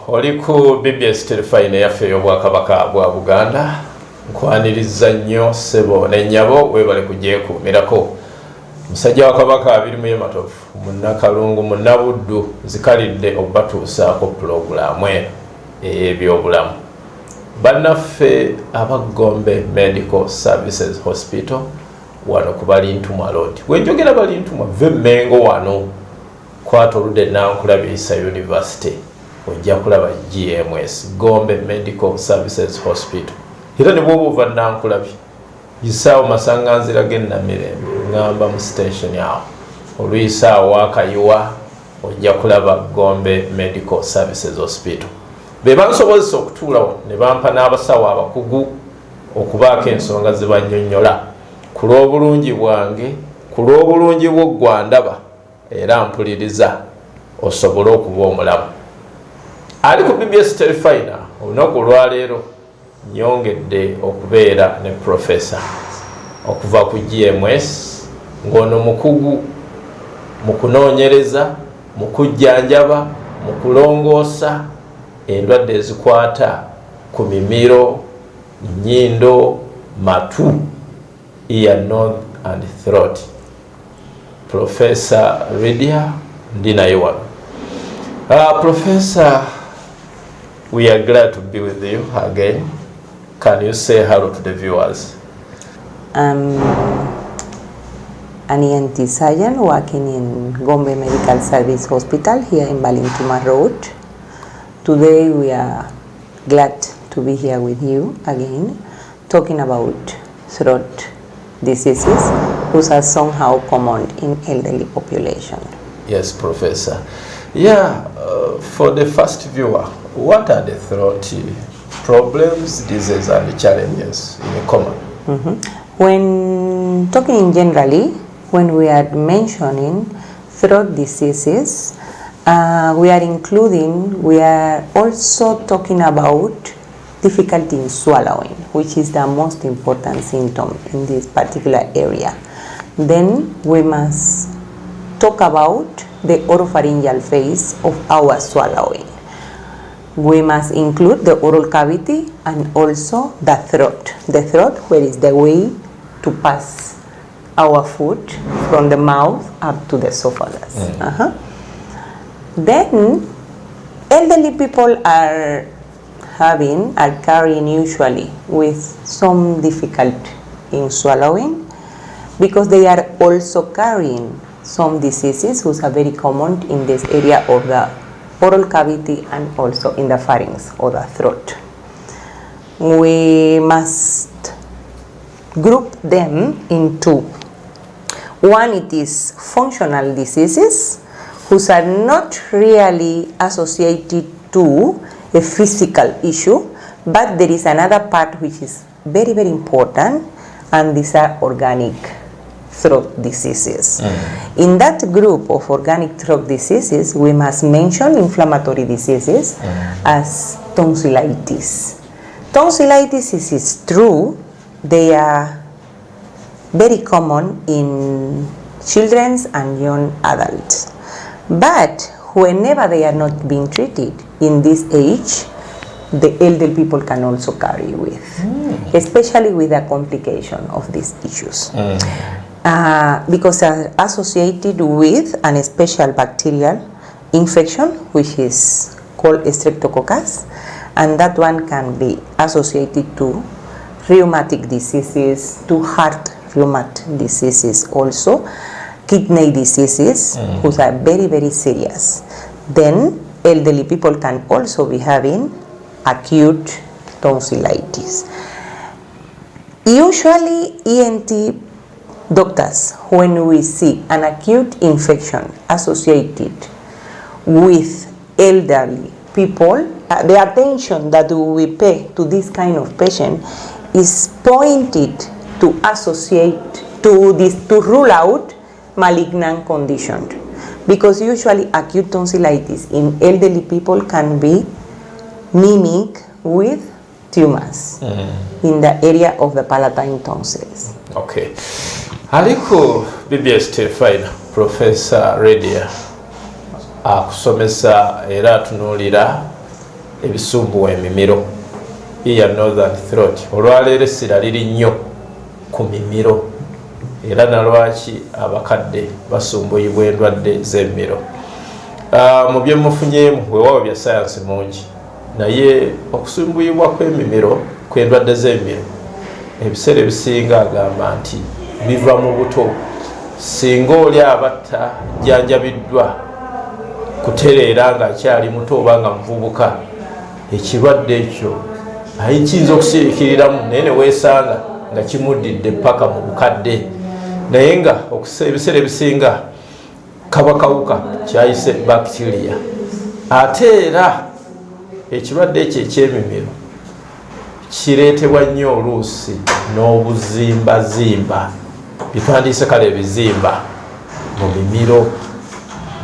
Oli ku BBS Telefine yaffe ey'Obwakabaka bwa Buganda nkwaniriza nnyo ssebo n'ennyabo weebale kugyekuumirako. Musajja wa Kabaka abirimu y'ematovu munnakalungu munnabuddu zikalidde okubatuusaako pulogulaamu eno ey'ebyobulamu. Bannaffe abagombe Medical Services Hospital wano ku Balintumwa Road. Wenjogera Balintumwa ve Mengo wano kwata oludde Nankulabisa University ojja kulaba GMS Gombe Medical Services Hospital. Era ne bw'oba ova Nankulabi yisaawo masanganzira g'Ennamirembe ngamba mu station yawo oluyisaawo Akayiwa ojja kulaba Gombe Medical Services Hospital. Be bansobozesa okutuula ne bampa n'abasawo abakugu okubaako ensonga ze bannyonnyola ku lw'obulungi bwange ku lw'obulungi bwo gwandaba era mpuliriza osobole okuba omulamu. Ali ku BBS Telefine olunaku olwaleero nyongedde okubeera ne professor okuva ku GMS ng'ono mukugu mu kunoonyereza mu kujjanjaba mu kulongoosa endwadde ezikwata ku mimiro, nnyindo, matu, ear, nose and throat. Professor Lydia ndi naye wano. Professor, we are glad to be with you again. Can you say hello to the viewers? An ENT surgeon working in Gombe Medical Service Hospital here in Balintumwa Road. Today we are glad to be here with you again, talking about throat diseases which are somehow common in elderly population. Yes, Professor. Yeah, for the first viewer, what are the throat problems, diseases and challenges in common? When talking generally, when we are mentioning throat diseases, we are also talking about difficulty in swallowing, which is the most important symptom in this particular area. Then we must talk about the oropharyngeal phase of our swallowing. We must include the oral cavity and also the throat. The throat, where is the way to pass our food from the mouth up to the esophagus. Then elderly people are carrying usually with some difficulty in swallowing because they are also carrying some diseases which are very common in this area of the oral cavity and also in the pharynx or the throat. We must group them into one, it is functional diseases which are not really associated to a physical issue, but there is another part which is very, very important, and these are organic throat diseases. In that group of organic throat diseases, we must mention inflammatory diseases as tonsillitis. Tonsillitis is true, they are very common in children and young adults. But whenever they are not being treated in this age, the elderly people can also carry with, especially with the complication of these issues. Because they are associated with an special bacterial infection which is called Streptococcus, and that one can be associated to rheumatic diseases, to heart rheumatic diseases also, kidney diseases which are very, very serious. Then elderly people can also be having acute tonsillitis. Usually ENT doctors, when we see an acute infection associated with elderly people, the attention that we pay to this kind of patient is pointed to associate to this, to rule out malignant condition, because usually acute tonsillitis in elderly people can be mimic with tumors in the area of the palatine tonsils. Okay. Aliko BBS Telefine Professor Lydia akusomesa era tunuulira ebisumbuwa emimiro ear northern throat olwaleero essira liri nnyo ku mimiro era nalwaki abakadde basumbuyibwa endwadde z'emimiro. Mu byemufunyeemu weewaawo bya sayansi mungi naye okusumbuyibwa kw'emimiro kw'endwadde z'emimiro ebiseera ebisinga agamba nti biva mu buto. Singa oli abatta jjanjabiddwa kutereera ng'akyali muto oba nga muvubuka, ekirwadde ekyo kiyinza okusirikiriramu naye ne weesanga nga kimuddidde paka mu bukadde, naye nga ebiseera ebisinga kaba kawuka kyayise bacteria. Ate era ekirwadde ekyo eky'emimiro kireetebwa nnyo oluusi n'obuzimbazimba bitwandiise kale ebizimba mu mimiro,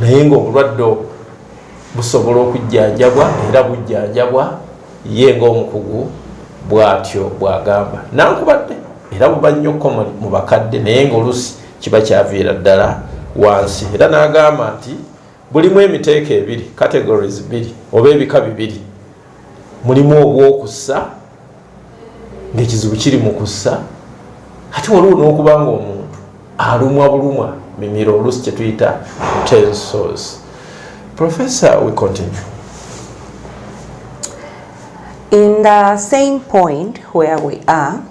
naye ng'obulwadde busobola okujjanjabwa era bujjanjabwa ye ng'omukugu bw'atyo bw'agamba. Nankubadde era buba nnyo mu bakadde naye ng'oluusi kiba kyaviira ddala wansi. Era n'agamba nti bulimu emiteeko ebiri, categories bbiri oba ebika bibiri. Mulimu obw'okussa ng'ekizibu kiri mu kussa, ate waliwo n'okuba ng'omuntu alumwa bulumwa mimiro oluusi kye tuyita utensils. Professor, we continue. In the same point where we are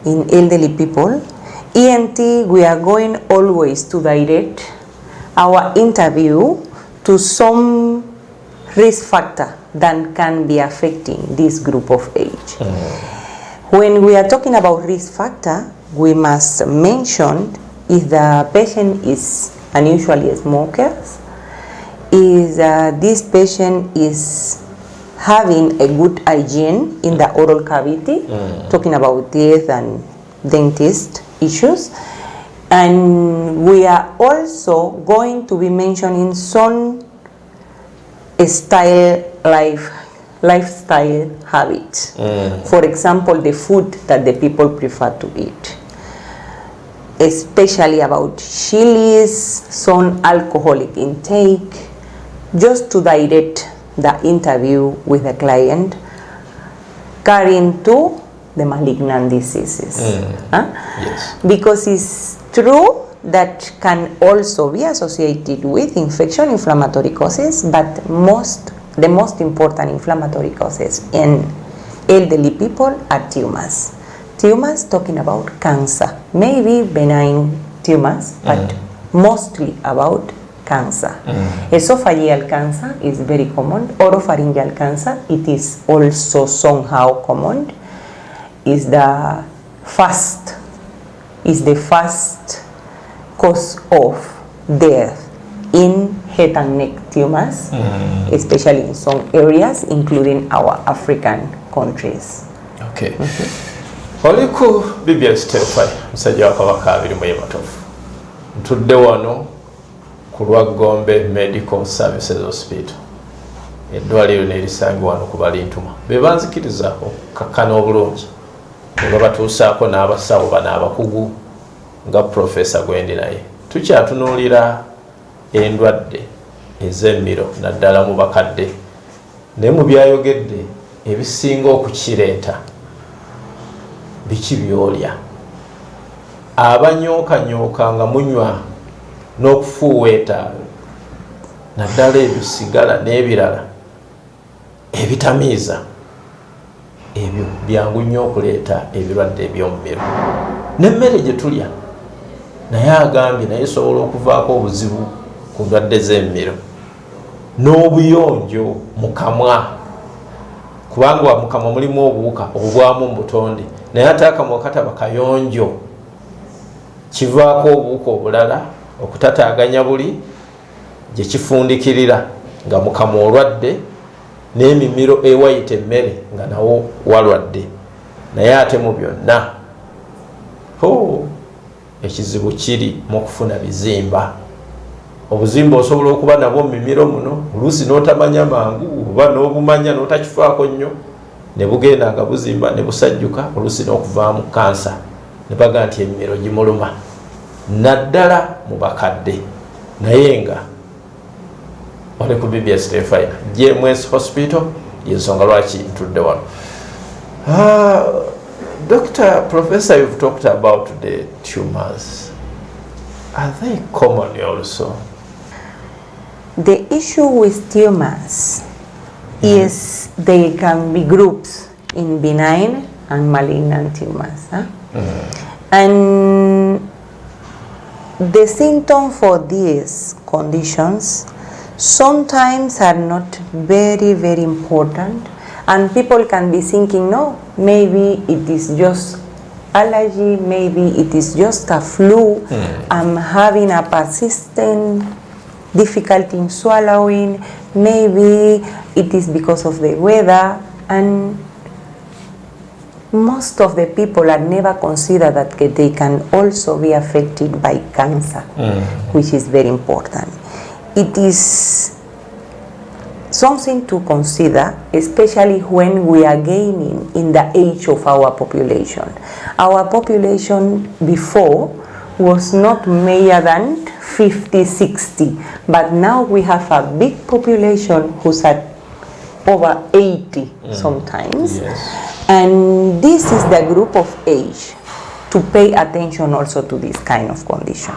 in elderly people, ENT, we are going always to direct our interview to some risk factor that can be affecting this group of age. When we are talking about risk factor, we must mention if the patient is unusually a smoker, is this patient is having a good hygiene in the oral cavity, talking about teeth and dentist issues. And we are also going to be mentioning some lifestyle habits. For example, the food that the people prefer to eat, especially about chilies, some alcoholic intake, just to direct the interview with the client carrying to the malignant diseases. Yes. Because it's true that can also be associated with infection, inflammatory causes, but the most important inflammatory causes in elderly people are tumors. Tumors, talking about cancer, maybe benign tumors, but mostly about cancer. Esophageal cancer is very common. Oropharyngeal cancer, it is also somehow common. Is the first cause of death in head and neck tumors, especially in some areas, including our African countries. Okay. Oliku BBS Telefai, musajja wa Kabaka abiri mu Yematofu. Ntudde wano ku Lwagombe Medical Services Hospital. Eddwaliro nerisangibwa wano ku Balintuma. Be banzikiriza okukakkana obulungi. Ne batuusaako n'abasawo bano abakugu nga Professor Gwendi naye. Tukyatunuulira endwadde ez'emmiro naddala mu bakadde. Naye mu byayogedde ebisinga okukireeta biki byolya. Abanyooka nga munywa n'okufuuweeta naddala ebisigala n'ebirala ebitamiiza, ebyo byangu nnyo okuleeta ebirwadde eby'omumiro. N'emmere gye tulya naye agambye naye esobola okuvaako obuzibu ku ndwadde z'emmiro. N'obuyonjo mu kamwa, kubanga mu kamwa mulimu obuwuka obubwamu mu butonde, naye ate akamwa kataba kayonjo, kivaako obuwuka obulala okutataaganya buli gye kifundikirira nga mu kamwa olwadde, n'emimiro ewayita emmere nga nawo walwadde. Naye ate mu byonna ekizibu kiri mu kufuna bizimba. Obuzimba osobola okuba nabwo mu mimiro muno, oluusi n'otamanya mangu oba n'obumanya n'otakifaako nnyo, ne bugenda nga buzimba ne busajjuka, oluusi n'okuvaamu kansa. Ne baga nti emimiro gimuluma naddala mu bakadde. Naye nga ole ku BBS Telefai, JMS Hospital yensonga lwaki ntudde wano. Professor, you've talked about the tumors. Are they common also? The issue with tumors is they can be groups in benign and malignant tumors. And the symptoms for these conditions sometimes are not very, very important, and people can be thinking, no, maybe it is just allergy, maybe it is just a flu, I'm having a persistent difficulty in swallowing, maybe it is because of the weather, and most of the people are never consider that they can also be affected by cancer, which is very important. It is something to consider, especially when we are gaining in the age of our population. Our population before was not more than 50, 60, but now we have a big population who's at over 80 sometimes. Yes. And this is the group of age to pay attention also to this kind of condition.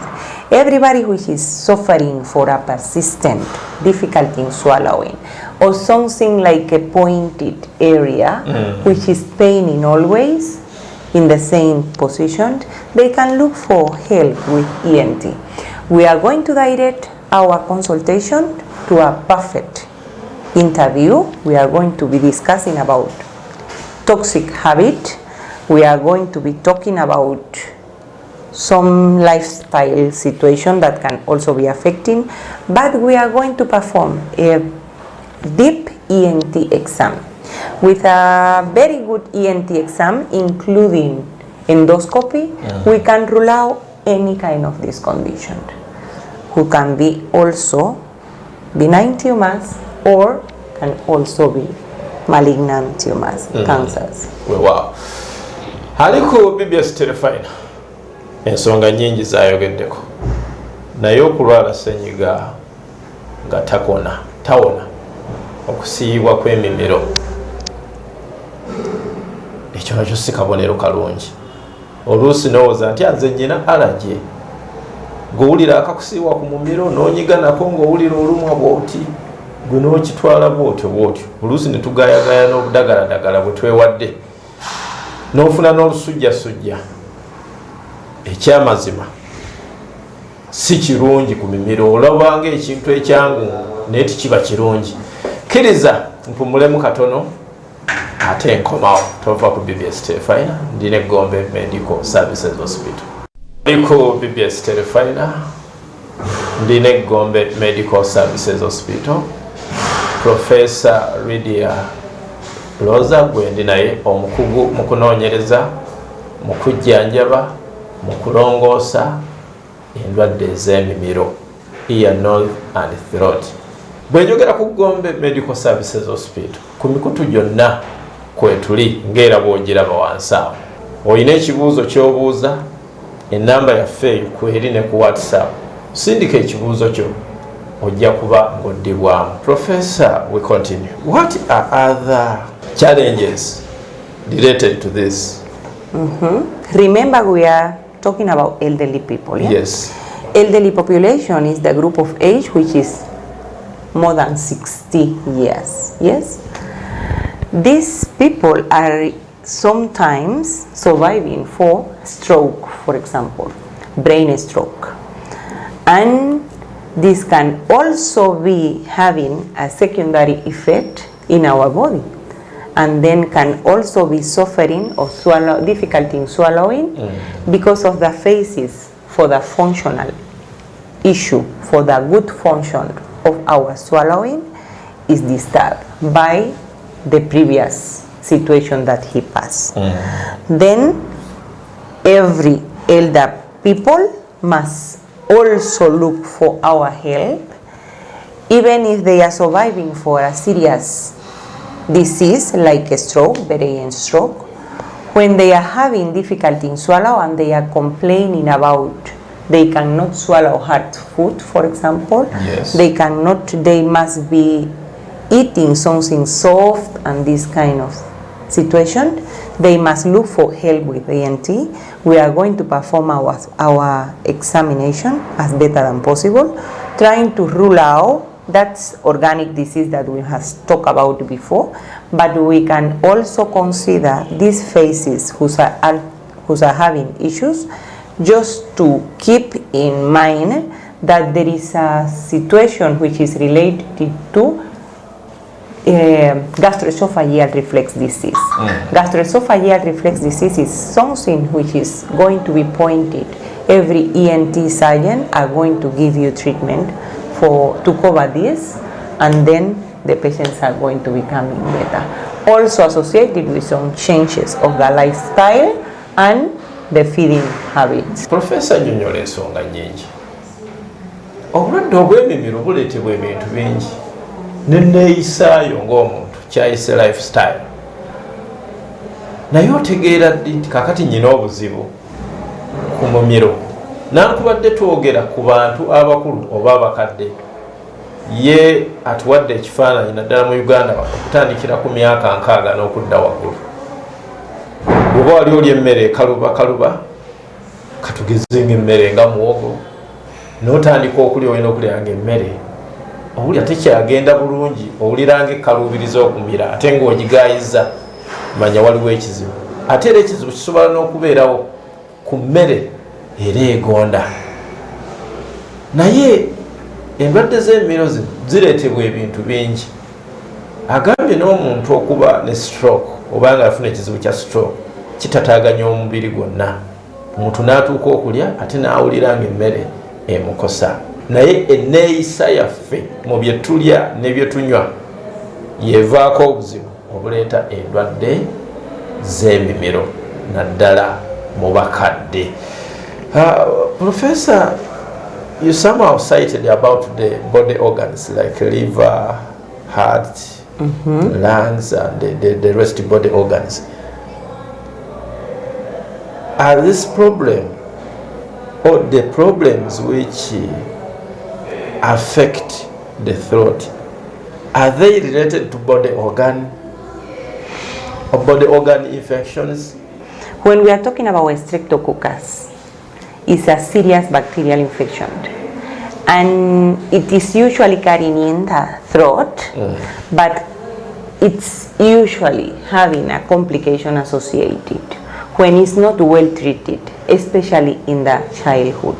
Everybody who is suffering for a persistent difficulty in swallowing, or something like a pointed area which is paining always in the same position, they can look for help with ENT. We are going to direct our consultation to a perfect interview. We are going to be discussing about toxic habit. We are going to be talking about some lifestyle situation that can also be affecting, but we are going to perform a deep ENT exam with a very good ENT exam, including endoscopy. We can rule out any kind of this condition, who can be also benign tumors or can also be malignant tumors, cancers. Wow. Haliko BBS Terefina ensonga nyingi zayogeddeko, naye okulwala ssenyiga nga tawona okusiibwa kw'emimiro, ekyo nakyo si kabonero kalungi. Oluusi n'owooza nti nze nnyina allergy, ng'owulira akakusiibwa ku mumiro n'onyiga nako ng'owulira olumwa bw'oti, gwe n'okitwala bw'otyo. Oluusi ne tugayagaya n'obudagaladagala bwe twewadde, n'ofuna n'olusujjasujja. Ekyamazima si kirungi ku mimiro, olabanga ekintu ekyangu naye tikiba kirungi. Kkiriza mpumulemu katono ate nkomawo. Tova ku BBS Terefina, ndina Gombe Medical Services Hospital. Ndiko BBS Terefina, ndina Gombe Medical Services Hospital. Professor Lydia Loza gwe ndi naye omukugu mu kunoonyereza, mu kujjanjaba, mu kulongoosa endwadde ez'emimiro, ear, nose and throat. Bwe njogera ku Gombe Medical Services Hospital, ku mikutu gyonna kwetuli ng'era bw'ogiraba wansi awo. Olina ekibuuzo ky'obuuza, ennamba yaffe kweri ne ku WhatsApp. Sindika ekibuuzo kyo, ojja kuba ng'oddibwamu. Professor, we continue. What are other challenges related to this? Remember, we are talking about elderly people. Yeah? Yes. Elderly population is the group of age which is more than 60 years. Yes. These people are sometimes surviving for stroke, for example, brain stroke, and this can also be having a secondary effect in our body, and then can also be suffering of difficulty in swallowing because of the phases for the functional issue, for the good function of our swallowing is disturbed by the previous situation that he passed. Then every elder people must also look for our help, even if they are surviving for a serious disease like a stroke, brain stroke. When they are having difficulty in swallow and they are complaining about they cannot swallow hard food, for example, Yes. they must be eating something soft and this kind of situation, they must look for help with ENT. We are going to perform our examination as better than possible, trying to rule out that's organic disease that we have talked about before, but we can also consider these phases who are having issues, just to keep in mind that there is a situation which is related to gastroesophageal reflux disease. Gastroesophageal reflux disease is something which is going to be pointed. Every ENT surgeon are going to give you treatment to cover this, and then the patients are going to be becoming better. Also associated with some changes of the lifestyle and the feeding habits. Professor Nyonyola ensonga nyingi. Obulwadde obw'emimiro buleetebwa ebintu bingi. Nenneeyisaayo ng'omuntu kyayise lifestyle. Naye otegeera nti kakati nyina obuzibu ku mumiro. Nankubadde twogera ku bantu abakulu oba abakadde. Ye atuwadde ekifaananyi naddala mu Uganda okutandikira ku myaka 60 n'okudda waggulu. Bw'oba wali olya emmere kaluba katugeze ng'emmere nga muwogo, n'otandika okulya olina okulya ng'emmere owulira tekyagenda bulungi, owulira ng'ekaluubiriza okumira ate ng'ogigaayiza, manya waliwo ekizibu. Ate era ekizibu kisobola n'okubeerawo ku mmere era egonda. Naye endwadde z'emimiro zino zireetebwa ebintu bingi. Agambye n'omuntu okuba ne stroke oba nga afuna ekizibu kya stroke kitataaganya omubiri gwonna. Omuntu n'atuuka okulya ate n'awulira ng'emmere emukosa. Naye enneeyisa yaffe mu bye tulya ne bye tunywa yeevaako obuzibu obuleeta endwadde z'emimiro naddala mu bakadde. Professor, you somehow cited about the body organs like liver, heart, lungs, and the rest of body organs. Are this problem or the problems which affect the throat, are they related to body organ or body organ infections? When we are talking about Streptococcus, it's a serious bacterial infection, and it is usually carrying in the throat, but it's usually having a complication associated when it's not well treated, especially in the childhood.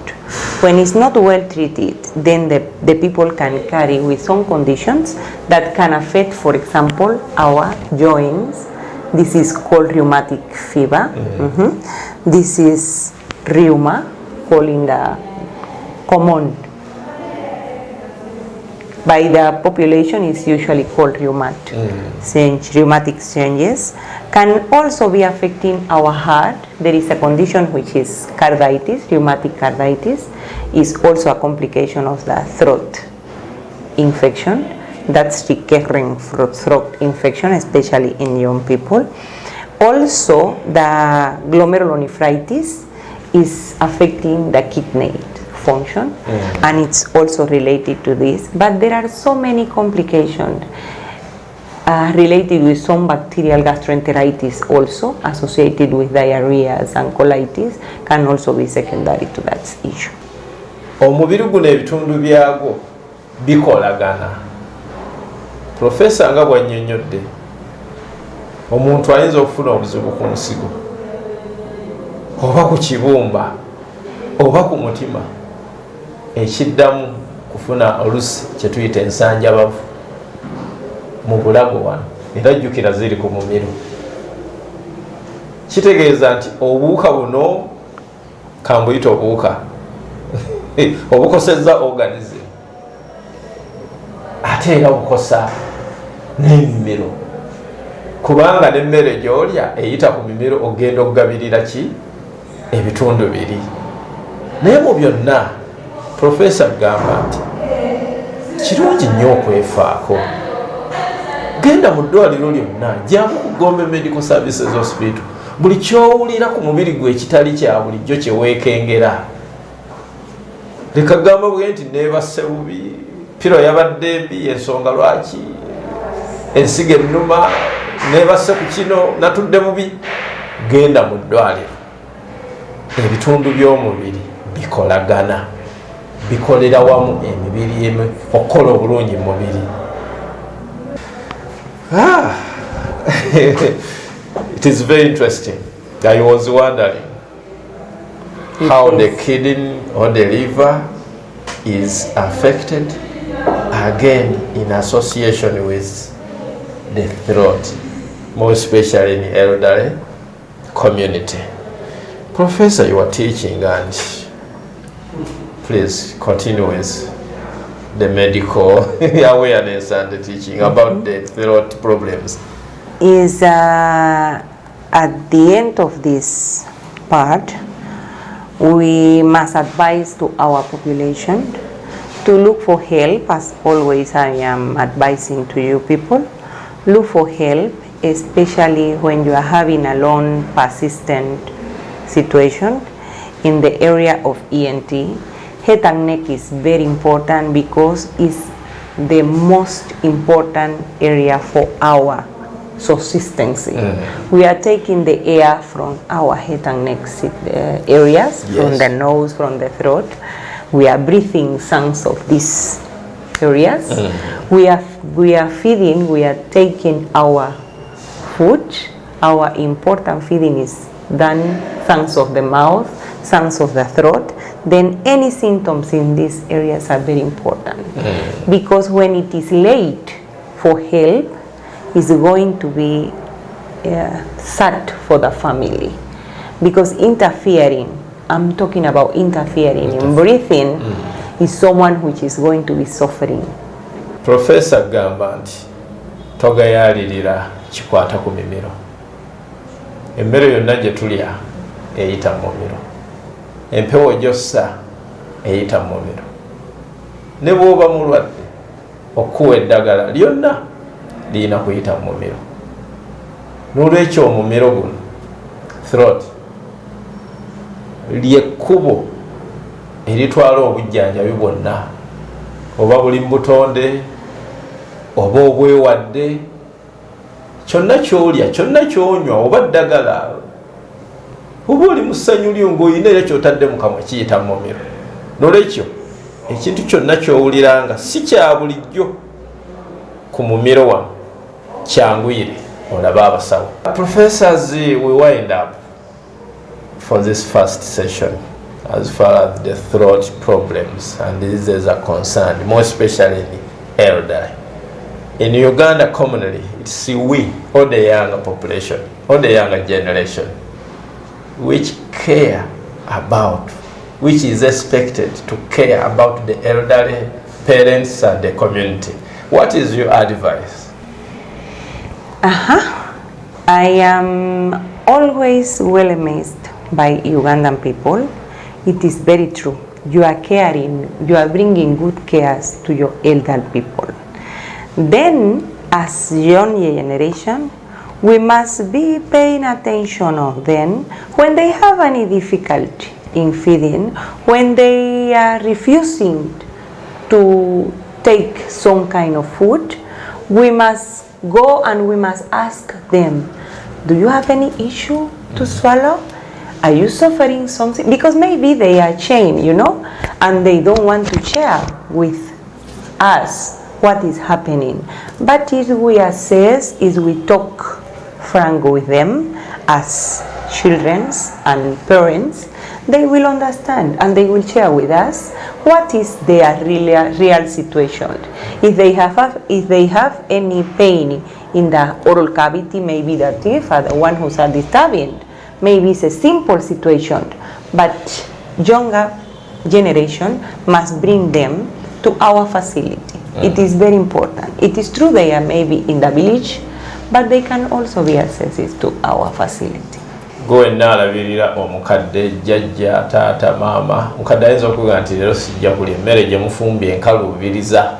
When it's not well treated, then the people can carry with some conditions that can affect, for example, our joints. This is called rheumatic fever. This is rheuma, calling the common by the population is usually called rheumatic changes. Can also be affecting our heart. There is a condition which is carditis. Rheumatic carditis is also a complication of the throat infection. That's recurring throat infection, especially in young people. Also, the glomerulonephritis is affecting the kidney function, and it's also related to this. But there are so many complications related with some bacterial gastroenteritis also associated with diarrheas and colitis can also be secondary to that issue. Omubiri guno ebitundu byagwo bikolagana. Professor nga bwannyonnyodde, omuntu ayinza okufuna obuzibu ku nsigo oba ku kibumba oba ku mutima, ekiddamu kufuna olusi kye tuyita ensanjabavu mu bulago wano, era jjukira ziri ku mumiro. Kitegeeza nti obuwuka buno kambuyita obuwuka obukosezza organism, ate era bukosa n'emimiro, kubanga n'emmere gy'olya eyita ku mimiro ogenda okugabirira ki ebitundu biri. Naye mu byonna Professor gamba nti kirungi nnyo okwefaako. Genda mu ddwaliro lyonna, jjamu ku Gombe Medical Services Hospital, buli kyowulira ku mubiri gwe ekitali kya bulijjo kye weekengera. Leka gamba bwe nti neebase bubi, piro yabadde mbi, ensonga lwaki ensigo ennuma nebasse ku kino natudde bubi, genda mu ddwaliro. Ebitundu by'omubiri bikolagana, bikolera wamu emibiri emu okukola obulungi mu mubiri. It is very interesting. I was wondering how the kidney or the liver is affected, again in association with the throat, more especially in the elderly community. Professor, you are teaching, and please continue with the medical awareness and the teaching about the throat problems. Is at the end of this part, we must advise to our population to look for help. As always, I am advising to you people, look for help, especially when you are having a long persistent situation in the area of ENT. Head and neck is very important because it's the most important area for our subsistence. We are taking the air from our head and neck areas, yes, from the nose, from the throat. We are breathing some of these areas. We are feeding, we are taking our food. Our important feeding is done thanks of the mouth, thanks of the throat. Then any symptoms in these areas are very important, because when it is late for help, is going to be sad for the family, because interfering, I'm talking about interfering in breathing, is someone which is going to be suffering. Professor gamba nti togayalirira kikwata ku mimiro. Emmere yonna gye tulya eyita mu mumiro, empewo gyossa eyita mu mumiro. Ne bw'oba mulwadde okuwa eddagala lyonna lina kuyita mu mumiro. N'olwekyo omumiro guno, throat, lyekkubo eritwala obujjanjabi bwonna, oba buli butonde oba obwewadde, kyonna kyolya, kyonna kyonywa, oba ddagala, oba oli mu ssanyu lyo ng'olina era ky'otadde mu kamwa kiyita mu mumiro. N'olwekyo ekintu kyonna ky'owulira nga si kya bulijjo ku mumiro wamu, kyanguyire olabe abasawo. Professors, we wind up for this first session as far as the throat problems and diseases are concerned, more especially in the elderly. In Uganda commonly, it's we, or the younger population, or the younger generation, which care about, which is expected to care about the elderly, parents and the community. What is your advice? I am always well amazed by Ugandan people. It is very true. You are caring, you are bringing good cares to your elderly people. Then, as young generation, we must be paying attention of them when they have any difficulty in feeding, when they are refusing to take some kind of food. We must go and we must ask them, do you have any issue to swallow? Are you suffering something? Because maybe they are chained, you know, and they don't want to share with us what is happening. But if we assess, if we talk frank with them as children and parents, they will understand and they will share with us what is their real situation. If they have any pain in the oral cavity, maybe the teeth are the one who's are disturbing. Maybe it's a simple situation, but younger generation must bring them to our facility. It is very important. It is true they are maybe in the village, but they can also be accessed to our facility. Go and nalabirira omukadde jjajja taata maama mukadde ayinza okuga nti leero sijja kulya emmere gye mufumbye enkaluubiriza.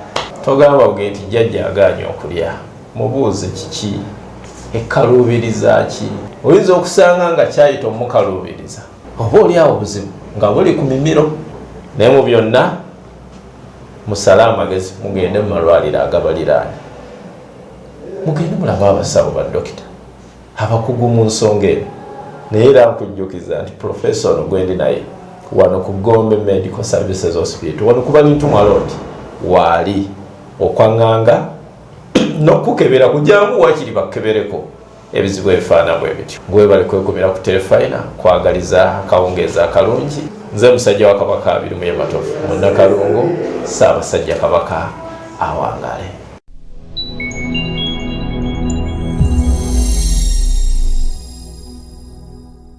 Togamba buge nti jjajja agaanye okulya, mubuuze kiki ekkaluubiriza ki. Oyinza okusanga nga kyayita omukaluubiriza oba oli awo obuzibu nga buli ku mimiro, naye mu byonna musale amagezi mugende mu malwaliro agabaliraanye. mugende mulaba abasawo ba dokita abakugu mu nsonga eno naye era nkujjukiza nti professor ono gwendi naye wano ku Gombe Medical Services Hospital wano kuba Ntumwa Road wali okwanganga n'okukebera kujangu wakiri bakebereko ebizibu ebifaana bwe bityo gwe bali kwekumira ku telefina kwagaliza akawungeeza akalungi nze musajja wa Kabaka 2 mu Matovu Munnakalungu Ssaabasajja Kabaka awangale.